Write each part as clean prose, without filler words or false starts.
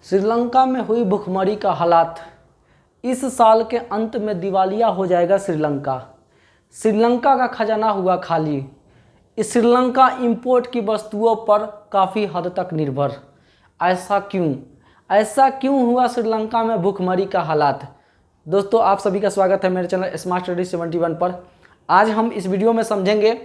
श्रीलंका में हुई भुखमरी का हालात। इस साल के अंत में दिवालिया हो जाएगा श्रीलंका। श्रीलंका का खजाना हुआ खाली। इस श्रीलंका इंपोर्ट की वस्तुओं पर काफ़ी हद तक निर्भर। ऐसा क्यों हुआ श्रीलंका में भुखमरी का हालात। दोस्तों, आप सभी का स्वागत है मेरे चैनल स्मार्ट स्टडी 71 पर। आज हम इस वीडियो में समझेंगे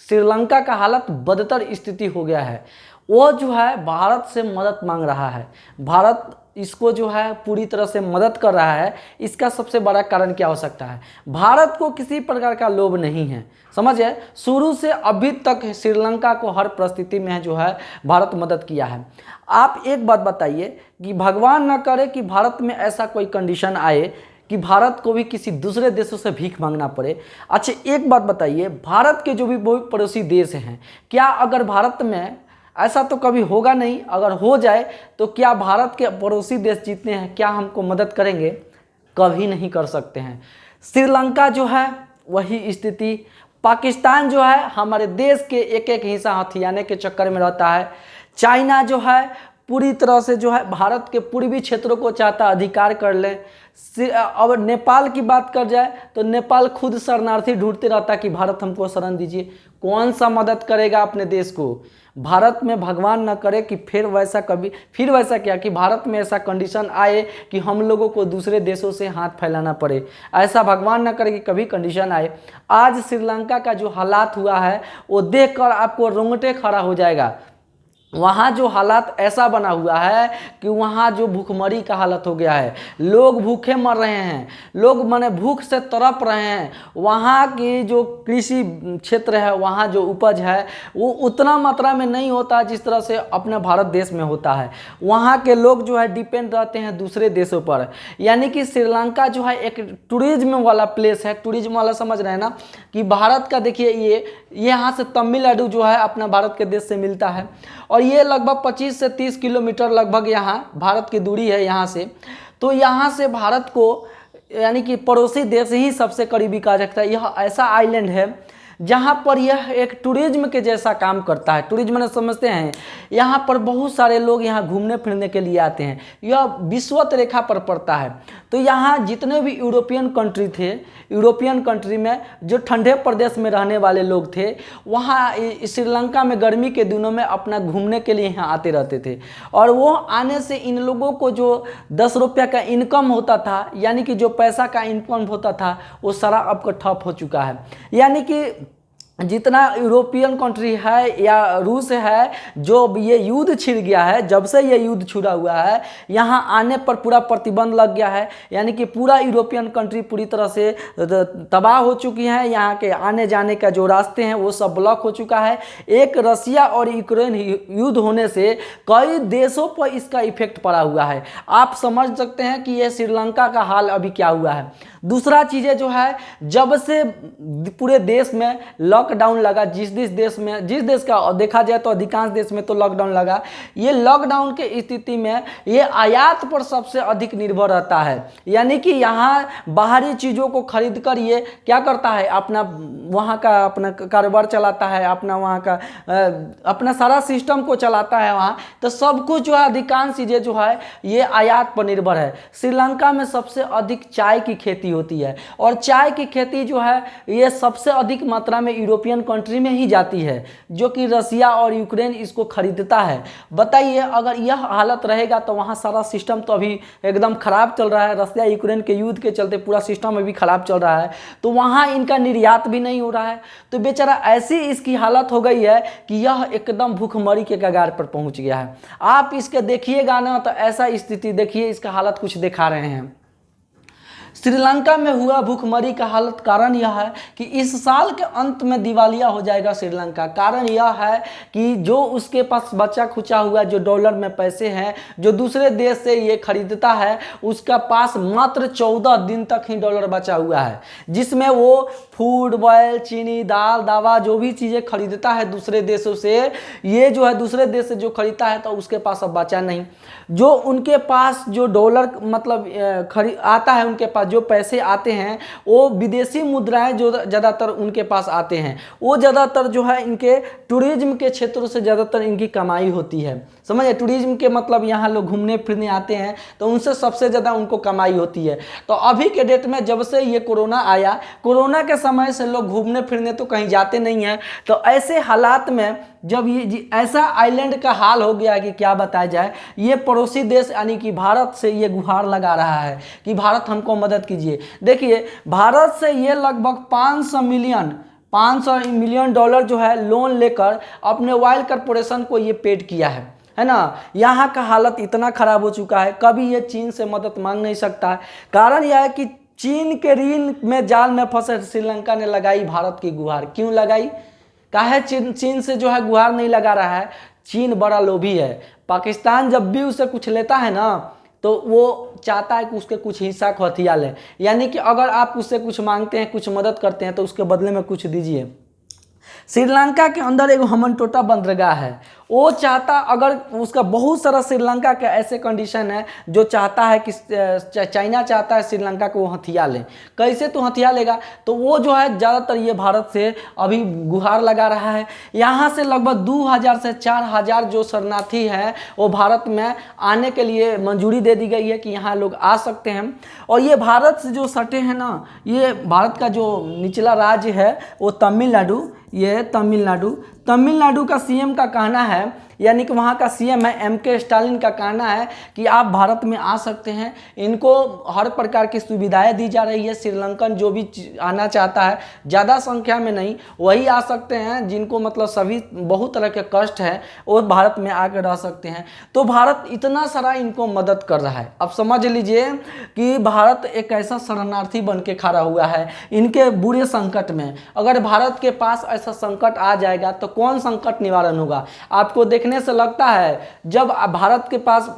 श्रीलंका का हालत बदतर स्थिति हो गया है। वो जो है भारत से मदद मांग रहा है। भारत इसको जो है पूरी तरह से मदद कर रहा है। इसका सबसे बड़ा कारण क्या हो सकता है? भारत को किसी प्रकार का लोभ नहीं है। समझिए, शुरू से अभी तक श्रीलंका को हर परिस्थिति में जो है भारत मदद किया है। आप एक बात बताइए कि भगवान न करे कि भारत में ऐसा कोई कंडीशन आए कि भारत को भी किसी दूसरे देशों से भीख मांगना पड़े। अच्छा, एक बात बताइए, भारत के जो भी पड़ोसी देश हैं, क्या अगर भारत में ऐसा तो कभी होगा नहीं, अगर हो जाए तो क्या भारत के पड़ोसी देश जितने हैं क्या हमको मदद करेंगे? कभी नहीं कर सकते हैं। श्रीलंका जो है वही स्थिति। पाकिस्तान जो है हमारे देश के एक एक हिस्सा हथियाने के चक्कर में रहता है। चाइना जो है पूरी तरह से जो है भारत के पूर्वी क्षेत्रों को चाहता अधिकार कर ले। अब नेपाल की बात कर जाए तो नेपाल खुद शरणार्थी ढूंढते रहता कि भारत हमको शरण दीजिए। कौन सा मदद करेगा अपने देश को? भारत में भगवान न करे कि फिर वैसा क्या कि भारत में ऐसा कंडीशन आए कि हम लोगों को दूसरे देशों से हाथ फैलाना पड़े। ऐसा भगवान न करे कि कभी कंडीशन आए। आज श्रीलंका का जो हालात हुआ है वो देखकर आपको रोंगटे खड़ा हो जाएगा। वहाँ जो हालात ऐसा बना हुआ है कि वहाँ जो भूखमरी का हालत हो गया है। लोग भूखे मर रहे हैं, लोग माने भूख से तड़प रहे हैं। वहाँ की जो कृषि क्षेत्र है, वहाँ जो उपज है वो उतना मात्रा में नहीं होता जिस तरह से अपने भारत देश में होता है। वहाँ के लोग जो है डिपेंड रहते हैं दूसरे देशों पर। यानी कि श्रीलंका जो है एक टूरिज्म वाला प्लेस है। टूरिज्म वाला समझ रहे हैं ना कि भारत का देखिए, ये यहाँ से तमिलनाडु जो है अपना भारत के देश से मिलता है और ये लगभग 25 से 30 किलोमीटर लगभग यहाँ भारत की दूरी है यहाँ से। तो यहाँ से भारत को यानी कि पड़ोसी देश ही सबसे करीबी कहा जाता है। यह ऐसा आइलैंड है जहाँ पर यह एक टूरिज्म के जैसा काम करता है। टूरिज्म ने समझते हैं, यहाँ पर बहुत सारे लोग यहाँ घूमने फिरने के लिए आते हैं। यह विषुवत रेखा पर पड़ता है। तो यहाँ जितने भी यूरोपियन कंट्री थे, यूरोपियन कंट्री में जो ठंडे प्रदेश में रहने वाले लोग थे, वहाँ श्रीलंका में गर्मी के दिनों में अपना घूमने के लिए यहाँ आते रहते थे। और वो आने से इन लोगों को जो 10 रुपये का इनकम होता था, यानी कि जो पैसा का इनकम होता था, वो सारा अब ठप हो चुका है। यानी कि जितना यूरोपियन कंट्री है या रूस है, जो ये युद्ध छिड़ गया है, जब से ये युद्ध छुड़ा हुआ है, यहाँ आने पर पूरा प्रतिबंध लग गया है। यानी कि पूरा यूरोपियन कंट्री पूरी तरह से तबाह हो चुकी हैं। यहाँ के आने जाने का जो रास्ते हैं वो सब ब्लॉक हो चुका है। एक रसिया और यूक्रेन युद्ध होने से कई देशों पर इसका इफेक्ट पड़ा हुआ है। आप समझ सकते हैं कि ये श्रीलंका का हाल अभी क्या हुआ है। दूसरा चीज़ें जो है, जब से पूरे देश में लॉकडाउन लगा, जिस देश का देखा जाए तो अधिकांश देश में तो लॉकडाउन लगा, ये लॉकडाउन के स्थिति में ये आयात पर सबसे अधिक निर्भर रहता है। यानी कि यहाँ बाहरी चीज़ों को खरीद कर ये क्या करता है, अपना वहाँ का अपना कारोबार चलाता है, अपना वहाँ का अपना सारा सिस्टम को चलाता है वहाँ। तो सब कुछ जो है, अधिकांश चीज़ें जो है ये आयात पर निर्भर है। श्रीलंका में सबसे अधिक चाय की खेती होती है और चाय की खेती जो है ये सबसे अधिक मात्रा में यूरोपियन कंट्री में ही जाती है, जो कि रसिया और यूक्रेन इसको खरीदता है। बताइए, अगर यह हालत रहेगा तो वहाँ सारा सिस्टम तो अभी एकदम खराब चल रहा है। रसिया यूक्रेन के युद्ध के चलते पूरा सिस्टम अभी खराब चल रहा है, तो वहाँ इनका निर्यात भी नहीं हो रहा है। तो बेचारा ऐसी इसकी हालत हो गई है कि यह एकदम भूखमरी के कगार पर पहुँच गया है। आप इसके देखिएगा ना तो ऐसा स्थिति देखिए, इसका हालत कुछ दिखा रहे हैं। श्रीलंका में हुआ भूखमरी का हालत कारण यह है कि इस साल के अंत में दिवालिया हो जाएगा श्रीलंका। कारण यह है कि जो उसके पास बचा खुचा हुआ जो डॉलर में पैसे हैं, जो दूसरे देश से ये खरीदता है, उसका पास मात्र 14 दिन तक ही डॉलर बचा हुआ है, जिसमें वो फूड, ऑयल, चीनी, दाल, दवा जो भी चीज़ें खरीदता है दूसरे देशों से, ये जो है दूसरे देश से जो खरीदता है तो उसके पास अब बचा नहीं। जो उनके पास जो डॉलर मतलब आता है उनके पास जो पैसे आते हैं वो विदेशी मुद्राएं जो ज़्यादातर उनके पास आते हैं, वो ज़्यादातर जो है इनके टूरिज्म के क्षेत्रों से ज़्यादातर इनकी कमाई होती है। समझिए, टूरिज्म के मतलब यहाँ लोग घूमने फिरने आते हैं तो उनसे सबसे ज़्यादा उनको कमाई होती है। तो अभी के डेट में जब से ये कोरोना आया, कोरोना के समय से लोग घूमने फिरने तो कहीं जाते नहीं हैं। तो ऐसे हालात में जब ये ऐसा आइलैंड का हाल हो गया कि क्या बताया जाए, ये पड़ोसी देश यानी कि भारत से ये गुहार लगा रहा है कि भारत हमको मदद कीजिए। देखिए, भारत से ये लगभग 500 मिलियन डॉलर जो है लोन लेकर अपने ऑयल कॉरपोरेशन को ये पेड किया है ना। यहाँ का हालत इतना खराब हो चुका है, कभी ये चीन से मदद मांग नहीं सकता है। कारण यह है कि चीन के ऋण में जाल में फंसे श्रीलंका ने लगाई भारत की गुहार। क्यों लगाई? काहे चीन से जो है गुहार नहीं लगा रहा है? चीन बड़ा लोभी है। पाकिस्तान जब भी उसे कुछ लेता है ना तो वो चाहता है कि उसके कुछ हिस्सा को हथियार लें, यानी कि अगर आप उससे कुछ मांगते हैं, कुछ मदद करते हैं तो उसके बदले में कुछ दीजिए। श्रीलंका के अंदर एक हमनटोटा बंदरगाह है, वो चाहता, अगर उसका बहुत सारा श्रीलंका के ऐसे कंडीशन है जो चाहता है कि चाइना चाहता है श्रीलंका को वो हथियार लें। कैसे तो हथियार लेगा? तो वो जो है ज़्यादातर ये भारत से अभी गुहार लगा रहा है। यहाँ से लगभग 2000 से 4000 जो शरणार्थी हैं वो भारत में आने के लिए मंजूरी दे दी गई है कि यहाँ लोग आ सकते हैं। और ये भारत से जो सटे हैं ना, ये भारत का जो निचला राज्य है वो तमिलनाडु, ये तमिलनाडु का सीएम का कहना है, यानी कि वहाँ का सीएम है एमके स्टालिन का कहना है कि आप भारत में आ सकते हैं। इनको हर प्रकार की सुविधाएं दी जा रही है। श्रीलंकन जो भी आना चाहता है, ज़्यादा संख्या में नहीं, वही आ सकते हैं जिनको मतलब सभी बहुत तरह के कष्ट है वो भारत में आकर रह सकते हैं। तो भारत इतना सारा इनको मदद कर रहा है। अब समझ लीजिए कि भारत एक ऐसा शरणार्थी बन के खड़ा हुआ है इनके बुरे संकट में। अगर भारत के पास ऐसा संकट आ जाएगा तो कौन संकट निवारण होगा? आपको देखने से लगता है जब भारत के पास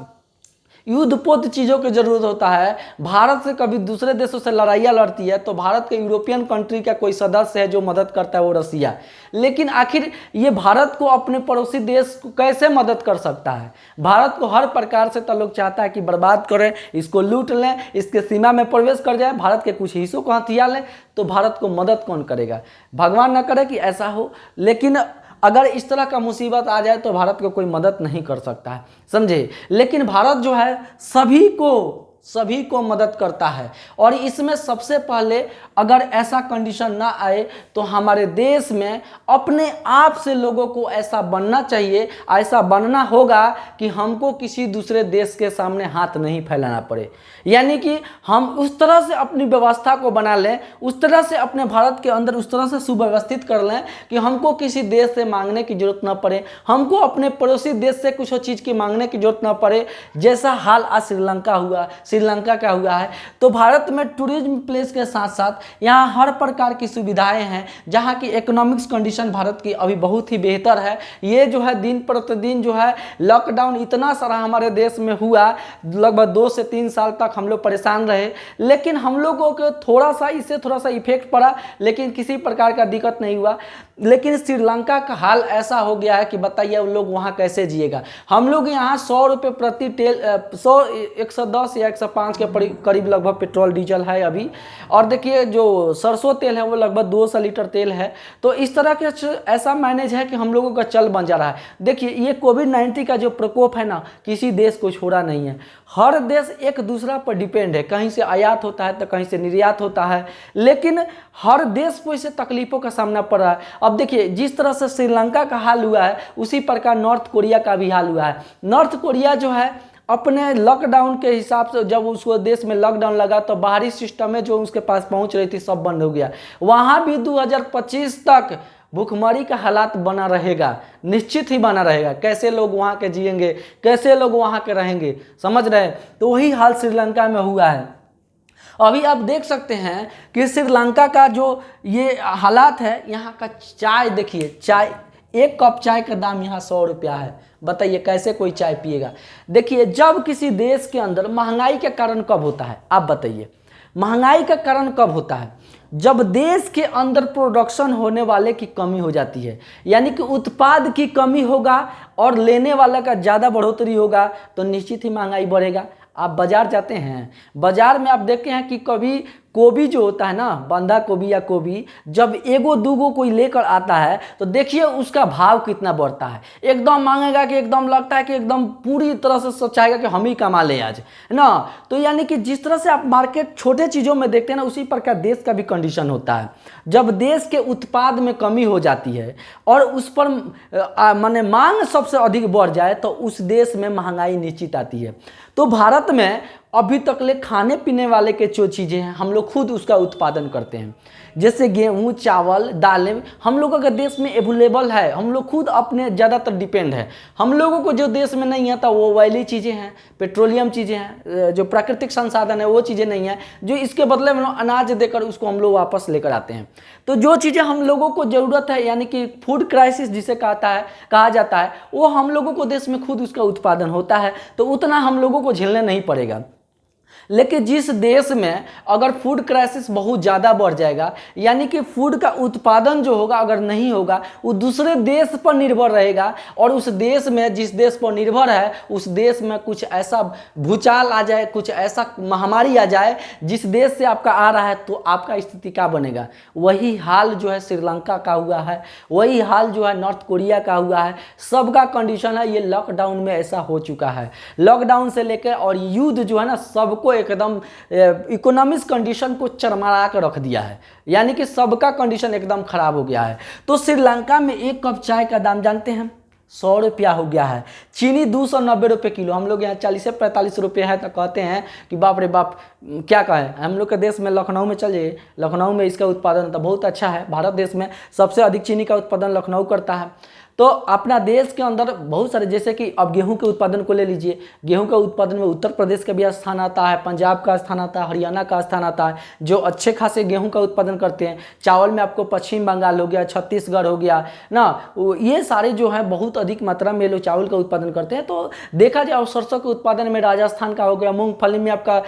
युद्धपोत चीज़ों की ज़रूरत होता है, भारत से कभी दूसरे देशों से लड़ाइयाँ लड़ती है, तो भारत के यूरोपियन कंट्री का कोई सदस्य है जो मदद करता है, वो रसिया। लेकिन आखिर ये भारत को अपने पड़ोसी देश को कैसे मदद कर सकता है? भारत को हर प्रकार से तो लोग चाहता है कि बर्बाद करें, इसको लूट लें, इसके सीमा में प्रवेश कर जाए, भारत के कुछ हिस्सों को हथियार लें। तो भारत को मदद कौन करेगा? भगवान न करे कि ऐसा हो, लेकिन अगर इस तरह का मुसीबत आ जाए तो भारत को कोई मदद नहीं कर सकता है, समझे। लेकिन भारत जो है सभी को मदद करता है। और इसमें सबसे पहले अगर ऐसा कंडीशन ना आए तो हमारे देश में अपने आप से लोगों को ऐसा बनना चाहिए, ऐसा बनना होगा कि हमको किसी दूसरे देश के सामने हाथ नहीं फैलाना पड़े। यानी कि हम उस तरह से अपनी व्यवस्था को बना लें, उस तरह से अपने भारत के अंदर उस तरह से सुव्यवस्थित कर लें कि हमको किसी देश से मांगने की जरूरत ना पड़े, हमको अपने पड़ोसी देश से कुछ चीज़ की मांगने की जरूरत ना पड़े। जैसा हाल आज श्रीलंका का हुआ है। तो भारत में टूरिज्म प्लेस के साथ साथ यहाँ हर प्रकार की सुविधाएं हैं, जहाँ की इकोनॉमिक्स कंडीशन भारत की अभी बहुत ही बेहतर है। ये जो है दिन प्रतिदिन जो है लॉकडाउन इतना सारा हमारे देश में हुआ, लगभग 2 से 3 साल तक हम लोग परेशान रहे, लेकिन हम लोगों को इससे थोड़ा सा इफेक्ट पड़ा, लेकिन किसी प्रकार का दिक्कत नहीं हुआ। लेकिन श्रीलंका का हाल ऐसा हो गया है कि बताइए उन लोग वहाँ कैसे जिएगा। हम लोग यहाँ 100 रुपये प्रति तेल 110 या 105 के करीब लगभग पेट्रोल डीजल है अभी। और देखिए जो सरसों तेल है वो लगभग 200 लीटर तेल है। तो इस तरह के ऐसा मैनेज है कि हम लोगों का चल बन जा रहा है। देखिए ये कोविड-19 का जो प्रकोप है ना, किसी देश को छोड़ा नहीं है। हर देश एक दूसरा पर डिपेंड है, कहीं से आयात होता है तो कहीं से निर्यात होता है, लेकिन हर देश को इससे तकलीफों का सामना पड़ रहा है। अब देखिए जिस तरह से श्रीलंका का हाल हुआ है उसी प्रकार नॉर्थ कोरिया का भी हाल हुआ है। नॉर्थ कोरिया जो है अपने लॉकडाउन के हिसाब से जब उसको देश में लॉकडाउन लगा तो बाहरी सिस्टम में जो उसके पास पहुंच रही थी सब बंद हो गया। वहाँ भी 2025 तक भूखमरी का हालात बना रहेगा, निश्चित ही बना रहेगा। कैसे लोग वहाँ के जिएंगे, कैसे लोग वहाँ के रहेंगे, समझ रहे हैं। तो वही हाल श्रीलंका में हुआ है। अभी आप देख सकते हैं कि श्रीलंका का जो ये हालात है, यहाँ का चाय देखिए, चाय 1 कप चाय का दाम यहाँ 100 रुपया है। बताइए कैसे कोई चाय पिएगा। देखिए जब किसी देश के अंदर महंगाई के कारण कब होता है, आप बताइए महंगाई का कारण कब होता है? जब देश के अंदर प्रोडक्शन होने वाले की कमी हो जाती है, यानी कि उत्पाद की कमी होगा और लेने वाला का ज़्यादा बढ़ोतरी होगा तो निश्चित ही महंगाई बढ़ेगा। आप बाजार जाते हैं, बाजार में आप देखते हैं कि कभी गोभी जो होता है ना, बंधा गोभी या गोभी, जब एगो दूगो कोई लेकर आता है तो देखिए उसका भाव कितना बढ़ता है। एकदम मांगेगा कि एकदम लगता है कि एकदम पूरी तरह से सोचाएगा कि हम ही कमा ले आज, है ना। तो यानी कि जिस तरह से आप मार्केट छोटे चीज़ों में देखते हैं ना, उसी प्रकार देश का भी कंडीशन होता है। जब देश के उत्पाद में कमी हो जाती है और उस पर माने मांग सबसे अधिक बढ़ जाए तो उस देश में महंगाई निश्चित आती है। तो भारत में अभी तक ले खाने पीने वाले के जो चीज़ें हैं हम लोग खुद उसका उत्पादन करते हैं, जैसे गेहूँ, चावल, दालें हम लोगों के देश में अवेलेबल है। हम लोग खुद अपने ज़्यादातर डिपेंड है। हम लोगों को जो देश में नहीं आता वो ऑयली चीज़ें हैं, पेट्रोलियम चीज़ें हैं, जो प्राकृतिक संसाधन है वो चीज़ें नहीं है, जो इसके बदले में अनाज देकर उसको हम लोग वापस लेकर आते हैं। तो जो चीज़ें हम लोगों को ज़रूरत है, यानी कि फूड क्राइसिस जिसे कहा जाता है, वो हम लोगों को देश में खुद उसका उत्पादन होता है, तो उतना हम लोगों को झेलने नहीं पड़ेगा। लेकिन जिस देश में अगर फूड क्राइसिस बहुत ज़्यादा बढ़ जाएगा, यानी कि फूड का उत्पादन जो होगा अगर नहीं होगा, वो दूसरे देश पर निर्भर रहेगा, और उस देश में जिस देश पर निर्भर है उस देश में कुछ ऐसा भूचाल आ जाए, कुछ ऐसा महामारी आ जाए जिस देश से आपका आ रहा है, तो आपका स्थिति क्या बनेगा। वही हाल जो है श्रीलंका का हुआ है, वही हाल जो है नॉर्थ कोरिया का हुआ है। सबका कंडीशन है, ये लॉकडाउन में ऐसा हो चुका है। लॉकडाउन से लेकर और युद्ध जो है ना, सबको एकदम इकोनॉमिक कंडीशन को चरमरा कर रख दिया है, यानी कि सबका कंडीशन एकदम खराब हो गया है। तो श्रीलंका में एक कप चाय का दाम जानते हैं 100 रुपया हो गया है। चीनी 290 रुपये किलो, हम लोग यहाँ 40 से 45 रुपये है, तो कहते हैं कि बाप रे बाप क्या कहें। हम लोग के देश में लखनऊ में चलिए, लखनऊ में इसका उत्पादन तो बहुत अच्छा है। भारत देश में सबसे अधिक चीनी का उत्पादन लखनऊ करता है। तो अपना देश के अंदर बहुत सारे, जैसे कि अब गेहूं के उत्पादन को ले लीजिए, गेहूं के उत्पादन में उत्तर प्रदेश का भी स्थान आता है, पंजाब का स्थान आता है, हरियाणा का स्थान आता है, जो अच्छे खासे गेहूं का उत्पादन करते हैं। चावल में आपको पश्चिम बंगाल हो गया, छत्तीसगढ़ हो गया ना, ये सारे जो है बहुत अधिक मात्रा में लोग चावल का उत्पादन करते हैं। तो देखा जाए सरसों के उत्पादन में राजस्थान का हो गया, मूंगफली में आपका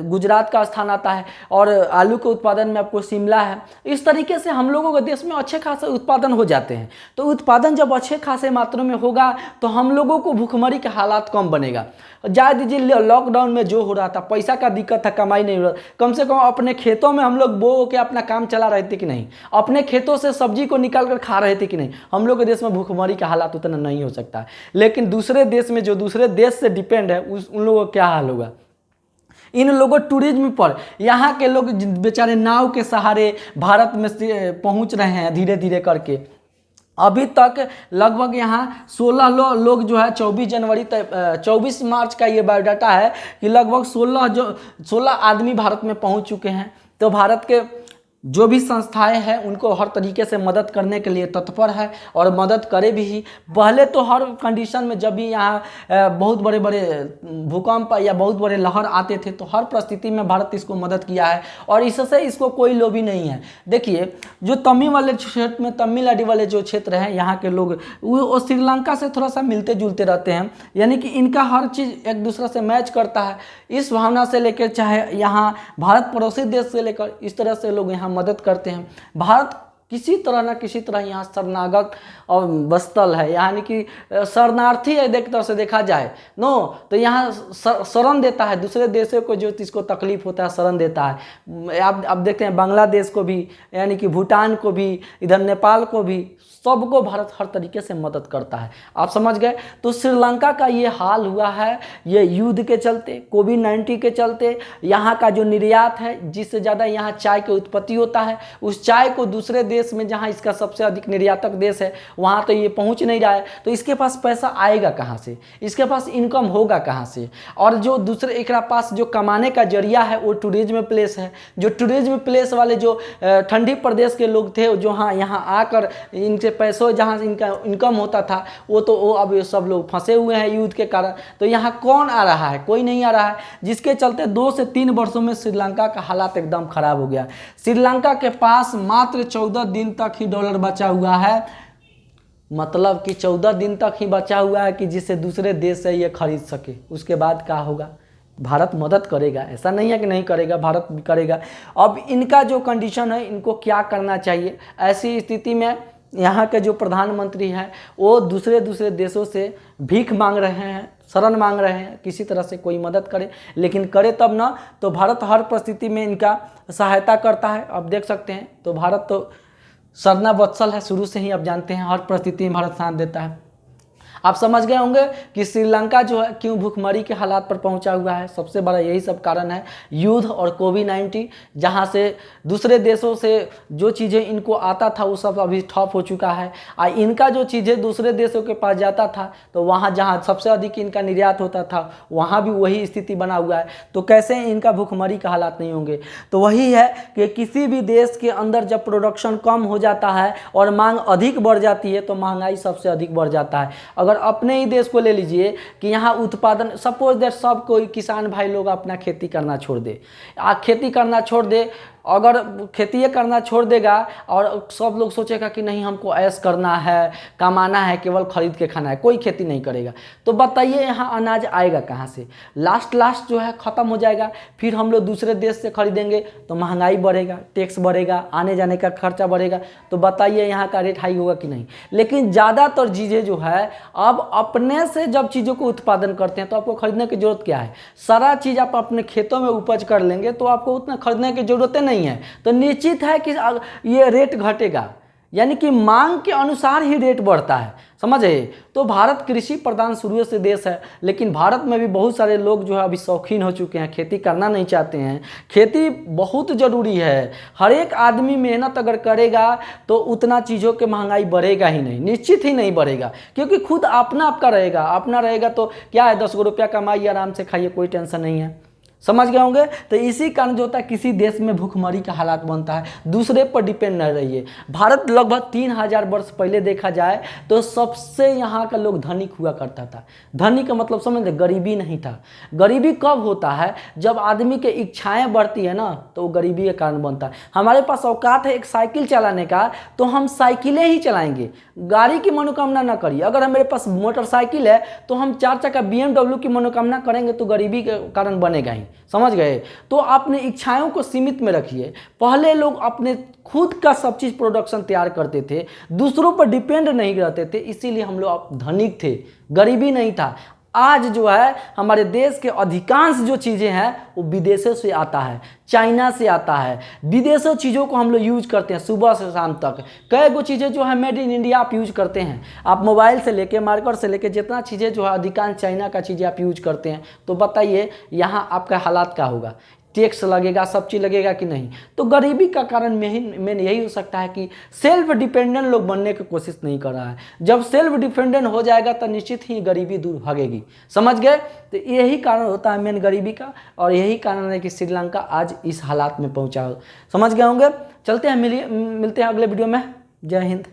गुजरात का स्थान आता है, और आलू के उत्पादन में आपको शिमला है। इस तरीके से हम लोगों के देश में अच्छे खासे उत्पादन हो जाते हैं। तो उत्पादन जब अच्छे खासे मात्रा में होगा तो हम लोगों को भूखमरी के हालात कम बनेगा। जा दीजिए लॉकडाउन में जो हो रहा था, पैसा का दिक्कत था, कमाई नहीं हो रहा, कम से कम अपने खेतों में हम लोग बो के अपना काम चला रहे थे कि नहीं, अपने खेतों से सब्जी को निकाल कर खा रहे थे कि नहीं। हम लोग के देश में भूखमरी का हालात उतना नहीं हो सकता है। लेकिन दूसरे देश में, जो दूसरे देश से डिपेंड है, उन लोगों का क्या हाल होगा। इन लोगों टूरिज्म पर, यहाँ के लोग बेचारे नाव के सहारे भारत में पहुँच रहे हैं धीरे धीरे करके। अभी तक लगभग यहाँ 16 लोग जो है 24 मार्च का ये बायोडाटा है कि लगभग 16 आदमी भारत में पहुँच चुके हैं। तो भारत के जो भी संस्थाएं हैं उनको हर तरीके से मदद करने के लिए तत्पर है, और मदद करे भी ही। पहले तो हर कंडीशन में जब भी यहाँ बहुत बड़े बड़े भूकंप या बहुत बड़े लहर आते थे, तो हर परिस्थिति में भारत इसको मदद किया है, और इससे इसको कोई लोभी नहीं है। देखिए जो तमिल वाले क्षेत्र में, तमिलनाडु वाले जो क्षेत्र हैं, यहाँ के लोग वो श्रीलंका से थोड़ा सा मिलते जुलते रहते हैं, यानी कि इनका हर चीज़ एक दूसरे से मैच करता है। इस भावना से लेकर, चाहे यहाँ भारत पड़ोसी देश से लेकर, इस तरह से लोग यहाँ मदद करते हैं। भारत किसी तरह ना किसी तरह यहाँ शरणागत और बस्तल है, यानी कि शरणार्थी है। एक तरह से देखा जाए तो यहाँ शरण देता है दूसरे देशों को, जो जिसको तकलीफ होता है शरण देता है। आप देखते हैं बांग्लादेश को भी, यानी कि भूटान को भी, इधर नेपाल को भी, सबको भारत हर तरीके से मदद करता है। आप समझ गए। तो श्रीलंका का ये हाल हुआ है, ये युद्ध के चलते, कोविड-19 के चलते। यहाँ का जो निर्यात है, जिससे ज़्यादा यहाँ चाय की उत्पत्ति होता है, उस चाय को दूसरे देश में, जहाँ इसका सबसे अधिक निर्यातक देश है, वहाँ तो ये पहुँच नहीं रहा है। तो इसके पास पैसा आएगा कहाँ से, इसके पास इनकम होगा कहाँ से। और जो दूसरे एक पास जो कमाने का जरिया है वो टूरिज्म प्लेस है। जो टूरिज्म प्लेस वाले जो ठंडी प्रदेश के लोग थे, जो हाँ यहाँ आकर इनसे पैसों जहाँ इनका इनकम होता था, वो अब सब लोग फंसे हुए हैं युद्ध के कारण। तो यहाँ कौन आ रहा है, कोई नहीं आ रहा है, जिसके चलते 2 से 3 वर्षों में श्रीलंका का हालात एकदम खराब हो गया। श्रीलंका के पास मात्र 14 दिन तक ही डॉलर बचा हुआ है, मतलब कि 14 दिन तक ही बचा हुआ है कि जिससे दूसरे देश से ये खरीद सके। उसके बाद क्या होगा। भारत मदद करेगा, ऐसा नहीं है कि नहीं करेगा, भारत भी करेगा। अब इनका जो कंडीशन है, इनको क्या करना चाहिए ऐसी स्थिति में। यहाँ के जो प्रधानमंत्री हैं वो दूसरे देशों से भीख मांग रहे हैं शरण मांग रहे हैं, किसी तरह से कोई मदद करे, लेकिन करे तब ना। तो भारत हर परिस्थिति में इनका सहायता करता है। आप देख सकते हैं, तो भारत तो शरणा वत्सल है शुरू से ही, आप जानते हैं हर परिस्थिति में भारत साथ देता है। आप समझ गए होंगे कि श्रीलंका जो है क्यों भूखमरी के हालात पर पहुंचा हुआ है। सबसे बड़ा यही सब कारण है, युद्ध और कोविड-19, जहां से दूसरे देशों से जो चीज़ें इनको आता था वो सब अभी ठप हो चुका है। इनका जो चीज़ें दूसरे देशों के पास जाता था तो वहां जहां सबसे अधिक इनका निर्यात होता था वहां भी वही स्थिति बना हुआ है। तो कैसे इनका भूखमरी का हालात नहीं होंगे। तो वही है कि किसी भी देश के अंदर जब प्रोडक्शन कम हो जाता है और मांग अधिक बढ़ जाती है तो महंगाई सबसे अधिक बढ़ जाता है। अगर अपने ही देश को ले लीजिए कि यहाँ उत्पादन, सपोज दैट सब कोई किसान भाई लोग अपना खेती करना छोड़ दे, खेती करना छोड़ दे, अगर खेती करना छोड़ देगा और सब लोग सोचेगा कि नहीं हमको ऐश करना है, कमाना है, केवल खरीद के खाना है, कोई खेती नहीं करेगा, तो बताइए यहाँ अनाज आएगा कहाँ से। लास्ट जो है ख़त्म हो जाएगा। फिर हम लोग दूसरे देश से खरीदेंगे तो महंगाई बढ़ेगा, टैक्स बढ़ेगा, आने जाने का खर्चा बढ़ेगा। तो बताइए यहाँ का रेट हाई होगा कि नहीं। लेकिन ज़्यादातर चीज़ें जो है अब अपने से जब चीज़ों को उत्पादन करते हैं तो आपको खरीदने की जरूरत क्या है। सारा चीज़ आप अपने खेतों में उपज कर लेंगे तो आपको उतना खरीदने की जरूरत नहीं है। तो निश्चित है कि ये रेट घटेगा, यानी कि मांग के अनुसार ही रेट बढ़ता है, समझे। तो भारत कृषि प्रधान शुरू से देश है, लेकिन भारत में भी बहुत सारे लोग जो है अभी शौकीन हो चुके हैं, खेती करना नहीं चाहते हैं। खेती बहुत ज़रूरी है, हर एक आदमी मेहनत अगर करेगा तो उतना चीज़ों के महंगाई बढ़ेगा ही नहीं, निश्चित ही नहीं बढ़ेगा, क्योंकि खुद अपना आपका रहेगा, अपना रहेगा तो क्या है, 10 रुपया कमाइए, आराम से खाइए, कोई टेंशन नहीं है। समझ गए होंगे। तो इसी कारण जो होता है किसी देश में भूखमरी का हालात बनता है, दूसरे पर डिपेंड न रहिए। भारत लगभग 3000 वर्ष पहले देखा जाए तो सबसे यहाँ का लोग धनिक हुआ करता था। धनिक का मतलब समझते, गरीबी नहीं था। गरीबी कब होता है, जब आदमी के इच्छाएं बढ़ती है ना, तो वो गरीबी के कारण बनता है। हमारे पास औकात है एक साइकिल चलाने का तो हम साइकिलें ही चलाएंगे, गाड़ी की मनोकामना ना करिए। अगर हमारे पास मोटरसाइकिल है तो हम 4 चक्का BMW की मनोकामना करेंगे तो गरीबी के कारण बनेगा ही। समझ गए। तो अपने इच्छाओं को सीमित में रखिए। पहले लोग अपने खुद का सब चीज़ प्रोडक्शन तैयार करते थे, दूसरों पर डिपेंड नहीं रहते थे, इसीलिए हम लोग धनिक थे, गरीबी नहीं था। आज जो है हमारे देश के अधिकांश जो चीज़ें हैं वो विदेशों से आता है, चाइना से आता है। विदेशों चीज़ों को हम लोग यूज करते हैं सुबह से शाम तक। कई गो चीज़ें जो है मेड इन इंडिया आप यूज करते हैं। आप मोबाइल से लेके, मार्केट से लेके, जितना चीज़ें जो है अधिकांश चाइना का चीज़ें आप यूज करते हैं। तो बताइए यहाँ आपका हालात क्या होगा, टैक्स लगेगा, सब चीज़ लगेगा कि नहीं। तो गरीबी का कारण मेन यही हो सकता है कि सेल्फ डिपेंडेंट लोग बनने की कोशिश नहीं कर रहा है। जब सेल्फ डिपेंडेंट हो जाएगा तो निश्चित ही गरीबी दूर भागेगी। समझ गए। तो यही कारण होता है मेन गरीबी का, और यही कारण है कि श्रीलंका आज इस हालात में पहुंचा। समझ गए होंगे। चलते हैं, मिलते हैं अगले वीडियो में। जय हिंद।